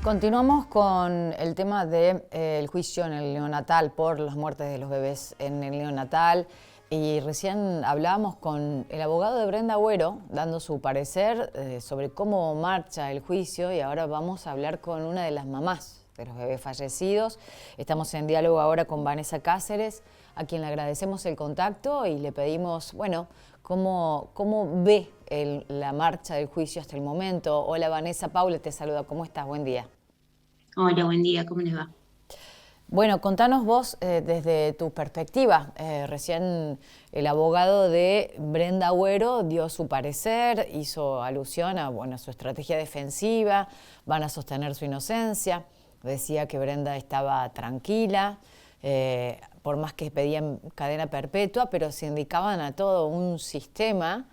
Continuamos con el tema del juicio en el neonatal por las muertes de los bebés en el neonatal. Y recién hablábamos con el abogado de Brenda Agüero, dando su parecer sobre cómo marcha el juicio, y ahora vamos a hablar con una de las mamás de los bebés fallecidos. Estamos en diálogo ahora con Vanessa Cáceres, a quien le agradecemos el contacto y le pedimos, bueno, cómo ve la marcha del juicio hasta el momento. Hola Vanessa, Paula te saluda, ¿cómo estás? Buen día. Hola, buen día, ¿cómo les va? Bueno, contanos vos desde tu perspectiva. Recién el abogado de Brenda Agüero dio su parecer, hizo alusión a su estrategia defensiva, van a sostener su inocencia. Decía que Brenda estaba tranquila, por más que pedían cadena perpetua, pero se indicaban a todo un sistema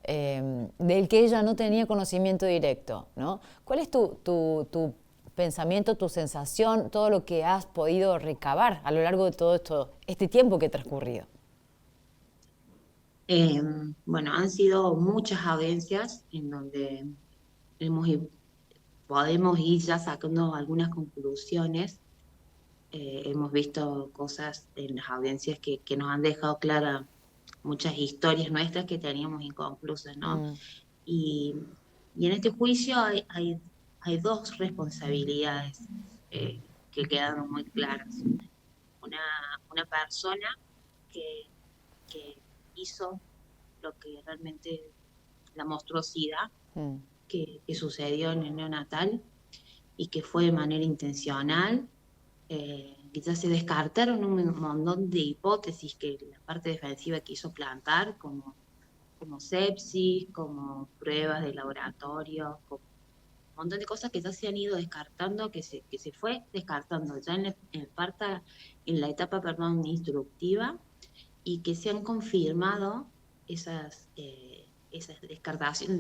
del que ella no tenía conocimiento directo, ¿no? ¿Cuál es tu pensamiento, tu sensación, todo lo que has podido recabar a lo largo de todo este tiempo que ha transcurrido? Eh, bueno, han sido muchas audiencias en donde hemos, i- podemos ir ya sacando algunas conclusiones. Hemos visto cosas en las audiencias que nos han dejado claras muchas historias nuestras que teníamos inconclusas, ¿no? Mm, Y, y en este juicio hay dos responsabilidades que quedaron muy claras. Una, una persona que, que hizo lo que realmente la monstruosidad mm. que sucedió en el neonatal y que fue de manera intencional. Quizás se descartaron un montón de hipótesis que la parte defensiva quiso plantar, como sepsis, como pruebas de laboratorio, como un montón de cosas que ya se han ido descartando, que se fue descartando ya en la etapa, perdón, instructiva, y que se han confirmado esas descartaciones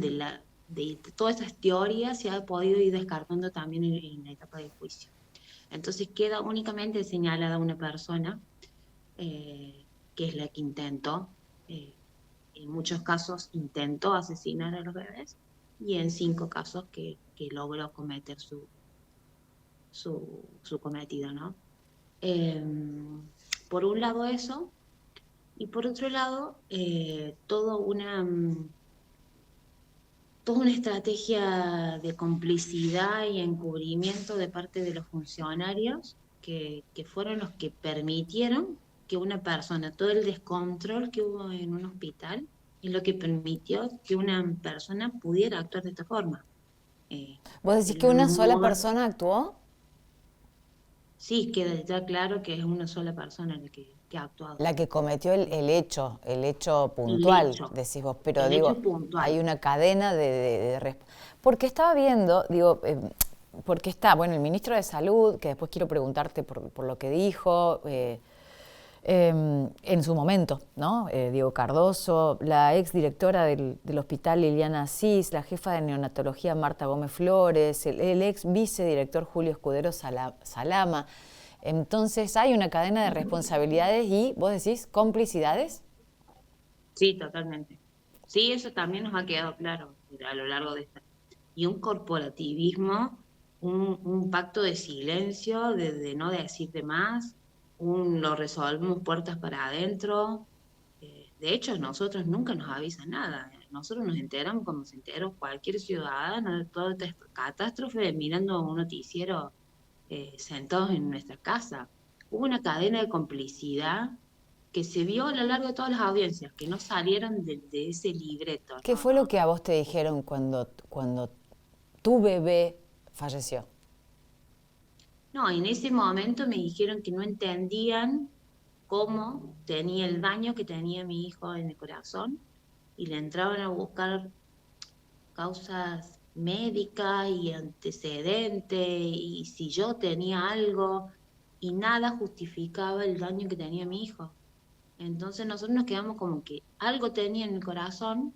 de todas esas teorías, se ha podido ir descartando también en la etapa de juicio. Entonces queda únicamente señalada una persona, que es la que intentó, eh, en muchos casos intentó asesinar a los bebés, y en 5 casos que logró cometer su cometido, ¿no? Eh, por un lado eso. Y por otro lado, toda una estrategia de complicidad y encubrimiento de parte de los funcionarios que fueron los que permitieron que una persona, todo el descontrol que hubo en un hospital, es lo que permitió que una persona pudiera actuar de esta forma. ¿Vos decís El que una sola modo, persona actuó? sí, queda ya claro que es una sola persona la que ha actuado. La que cometió Eh, el hecho el puntual, hecho, decís vos, pero el hecho digo, hay puntual. una cadena porque estaba viendo, digo, porque está, bueno, el ministro de Salud, que después quiero preguntarte por lo que dijo, en su momento, ¿no? Diego Cardoso, la exdirectora del hospital Liliana Asís, la jefa de neonatología Marta Gómez Flores, el ex vicedirector Julio Escudero Salama. Entonces hay una cadena de responsabilidades y, vos decís, complicidades. Sí, totalmente. Sí, eso también nos ha quedado claro a lo largo de esta. Y un corporativismo, un pacto de silencio, de no decir de más, lo resolvemos puertas para adentro. De hecho, nosotros nunca nos avisan nada. Nosotros nos enteramos cuando se enteró cualquier ciudadano de toda esta catástrofe mirando un noticiero, sentados en nuestra casa. Hubo una cadena de complicidad que se vio a lo largo de todas las audiencias, que no salieron de ese libreto, ¿Qué ¿no? fue lo que a vos te dijeron cuando tu bebé falleció? No, en ese momento me dijeron que no entendían cómo tenía el daño que tenía mi hijo en el corazón, y le entraban a buscar causas médicas y antecedentes y si yo tenía algo, y nada justificaba el daño que tenía mi hijo. Entonces nosotros nos quedamos como que algo tenía en el corazón,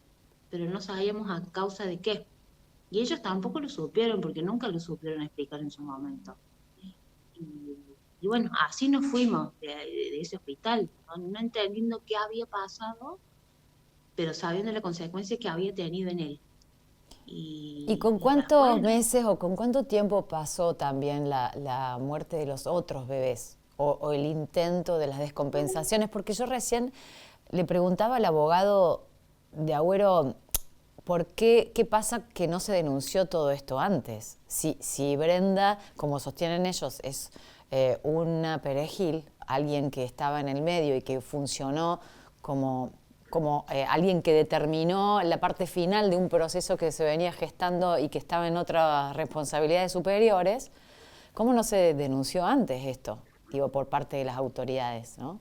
pero no sabíamos a causa de qué. Y ellos tampoco lo supieron porque nunca lo supieron explicar en su momento. Y bueno, así nos fuimos de ese hospital, no entendiendo qué había pasado, pero sabiendo la consecuencia que había tenido en él. ¿Y con y cuántos después, meses o con cuánto tiempo pasó también la muerte de los otros bebés o el intento de las descompensaciones? Porque yo recién le preguntaba al abogado de Agüero qué pasa que no se denunció todo esto antes. Si Brenda, como sostienen ellos, es una perejil, alguien que estaba en el medio y que funcionó como alguien que determinó la parte final de un proceso que se venía gestando y que estaba en otras responsabilidades superiores, ¿cómo no se denunció antes esto? Digo, por parte de las autoridades, ¿no?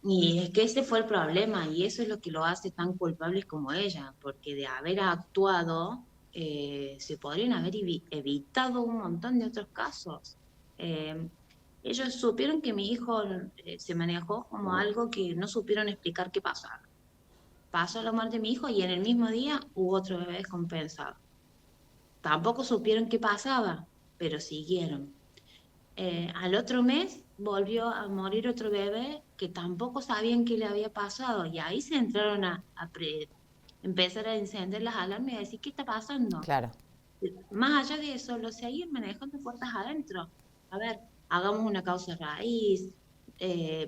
y es que ese fue el problema, y eso es lo que lo hace tan culpables como ella, porque de haber actuado, se podrían haber evitado un montón de otros casos. Eh, Ellos supieron que mi hijo se manejó como algo que no supieron explicar qué pasó. Pasó la muerte de mi hijo y en el mismo día hubo otro bebé descompensado. Tampoco supieron qué pasaba, pero siguieron. Al otro mes volvió a morir otro bebé que tampoco sabían qué le había pasado y ahí se entraron empezar a encender las alarmas y a decir, ¿qué está pasando? Claro. Más allá de eso, lo seguían manejando puertas adentro. A ver, hagamos una causa raíz,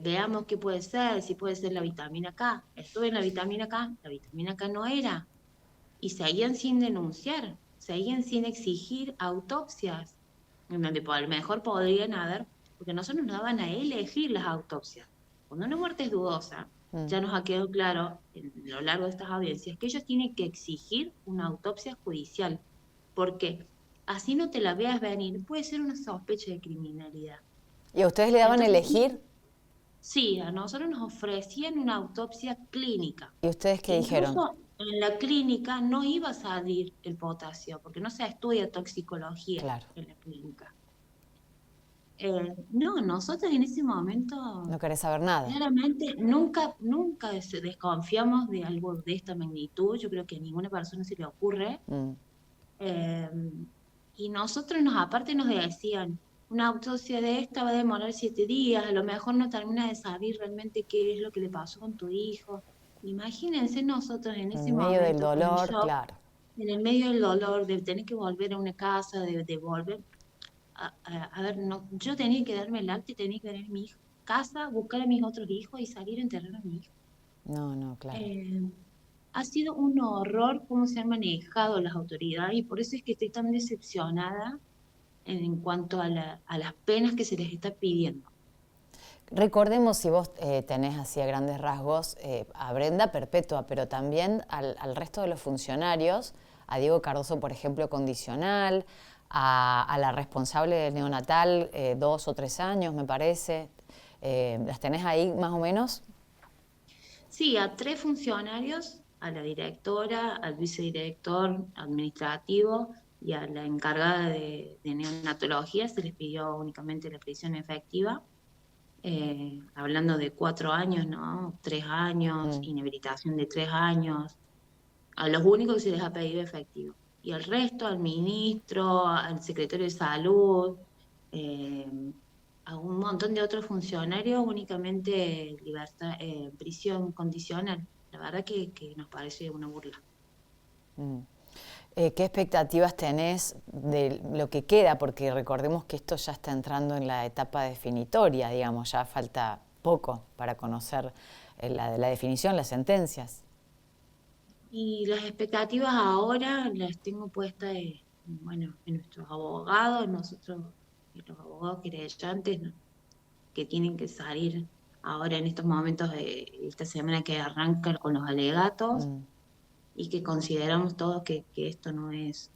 veamos qué puede ser, si puede ser la vitamina K. Estuve en la vitamina K no era. Y seguían sin denunciar, seguían sin exigir autopsias, en donde a lo mejor podrían haber, porque nosotros nos daban a elegir las autopsias. Cuando una muerte es dudosa, ya nos ha quedado claro en lo largo de estas audiencias que ellos tienen que exigir una autopsia judicial, porque así no te la veas venir, puede ser una sospecha de criminalidad. ¿Y a ustedes le daban a Entonces, elegir? sí, a nosotros nos ofrecían una autopsia clínica. ¿Y ustedes qué dijeron? Incluso en la clínica no iba a salir el potasio, porque no se estudia toxicología Claro. en la clínica. No, nosotros en ese momento, No querés saber nada. claramente, nunca desconfiamos de algo de esta magnitud. Yo creo que a ninguna persona se le ocurre. Mm. Eh, y nosotros aparte nos decían, una autopsia de esta va a demorar 7 días, a lo mejor no termina de saber realmente qué es lo que le pasó con tu hijo. Imagínense nosotros en ese En medio del momento con el dolor, shock, claro. en el medio del dolor, de tener que volver a una casa, de volver. A ver, no, yo tenía que darme el alta y tenía que ver a mi hijo, casa, buscar a mis otros hijos y salir a enterrar a mi hijo. No, no, claro. Eh, Ha sido un horror cómo se han manejado las autoridades y por eso es que estoy tan decepcionada en cuanto a las penas que se les está pidiendo. Recordemos, si vos tenés así a grandes rasgos, a Brenda Perpetua, pero también al resto de los funcionarios, a Diego Cardoso, por ejemplo, condicional, a la responsable del neonatal, 2 o 3 años, me parece. ¿Las tenés ahí más o menos? Sí, a 3 funcionarios, a la directora, al vicedirector administrativo y a la encargada de neonatología se les pidió únicamente la prisión efectiva, hablando de 4 años, ¿no? 3 años, Mm. inhabilitación de 3 años, a los únicos que se les ha pedido efectivo. Y al resto, al ministro, al secretario de salud, eh, a un montón de otros funcionarios, únicamente libertad, prisión condicional. La verdad que nos parece una burla. Mm. ¿Qué expectativas tenés de lo que queda? Porque recordemos que esto ya está entrando en la etapa definitoria, digamos, ya falta poco para conocer la definición, las sentencias. Y las expectativas ahora las tengo puestas bueno, en nuestros abogados, nosotros, y los abogados querellantes, ¿no? Que tienen que salir ahora en estos momentos de esta semana que arranca con los alegatos Mm. y que consideramos todos que esto no es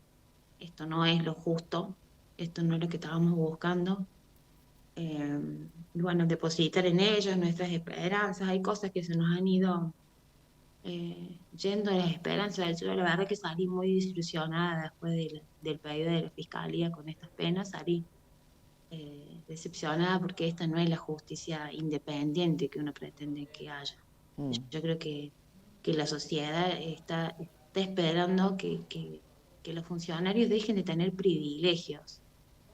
lo justo, esto no es lo que estábamos buscando. Y bueno, depositar en ellos nuestras esperanzas, hay cosas que se nos han ido yendo a las esperanzas. Yo la verdad que salí muy desilusionada después del pedido de la fiscalía con estas penas, salí decepcionada porque esta no es la justicia independiente que uno pretende que haya. Mm. Yo creo que la sociedad está esperando que los funcionarios dejen de tener privilegios,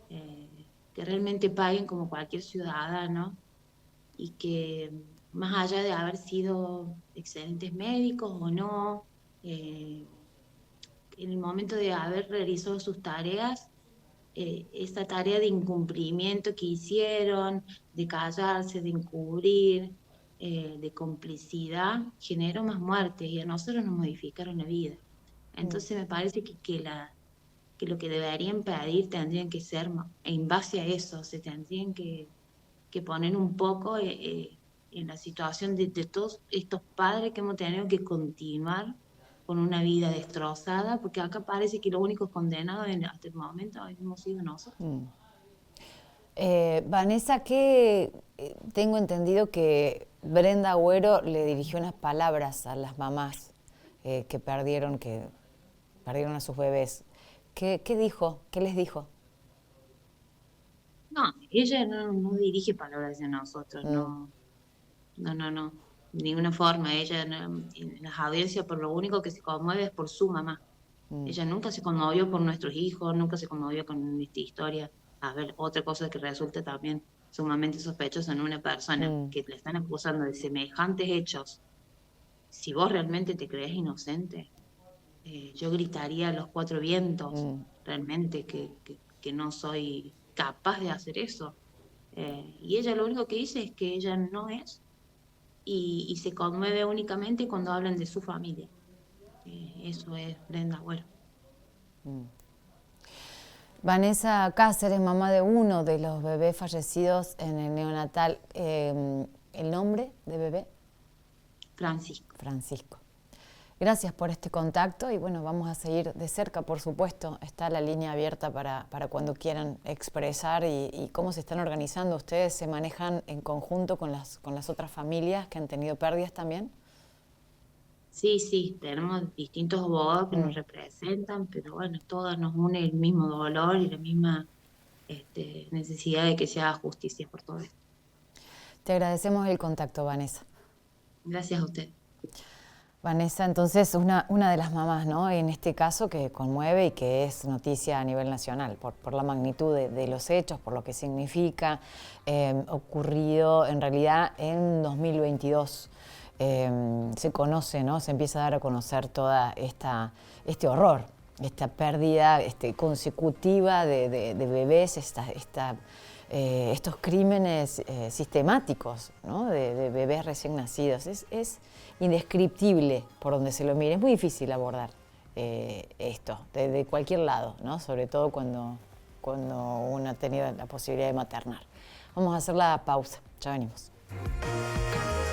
que realmente paguen como cualquier ciudadano y que más allá de haber sido excelentes médicos o no, eh, en el momento de haber realizado sus tareas, esa tarea de incumplimiento que hicieron, de callarse, de encubrir, de complicidad, generó más muertes y a nosotros nos modificaron la vida. Entonces me parece que lo que deberían pedir tendrían que ser en base a eso, se tendrían que poner un poco en la situación de todos estos padres que hemos tenido que continuar con una vida destrozada, porque acá parece que los únicos condenados hasta el momento hemos sido nosotros. Vanessa, que tengo entendido que Brenda Agüero le dirigió unas palabras a las mamás que perdieron a sus bebés. ¿Qué dijo? ¿Qué les dijo? No, ella no dirige palabras de nosotros, Mm, no, no, de ninguna forma. Ella en las audiencias por lo único que se conmueve es por su mamá. mm, Ella nunca se conmovió por nuestros hijos, nunca se conmovió con esta historia. A ver, otra cosa que resulta también sumamente sospechosa en una persona mm, que le están acusando de semejantes hechos. Si vos realmente te crees inocente, yo gritaría a los cuatro vientos mm. realmente que no soy capaz de hacer eso. Y ella lo único que dice es que ella no es y se conmueve únicamente cuando hablan de su familia. Eso es Brenda Agüero. Vanessa Cáceres, mamá de uno de los bebés fallecidos en el neonatal. ¿El nombre de bebé? Francisco. Francisco. Gracias por este contacto y bueno, vamos a seguir de cerca, por supuesto. Está la línea abierta para cuando quieran expresar y cómo se están organizando. ¿Ustedes se manejan en conjunto con las otras familias que han tenido pérdidas también? Sí, tenemos distintos abogados que nos Mm. representan, pero bueno, todas nos une el mismo dolor y la misma necesidad de que se haga justicia por todo esto. Te agradecemos el contacto, Vanessa. Gracias a usted. Vanessa, entonces, una de las mamás, ¿no? En este caso que conmueve y que es noticia a nivel nacional por la magnitud de los hechos, por lo que significa, ocurrido en realidad en 2022. Se conoce, ¿no? Se empieza a dar a conocer toda este horror, esta pérdida consecutiva de bebés, estos crímenes sistemáticos, ¿no? de bebés recién nacidos. Es indescriptible por donde se lo mire. Es muy difícil abordar esto, de cualquier lado, ¿no? Sobre todo cuando uno ha tenido la posibilidad de maternar. Vamos a hacer la pausa, ya venimos.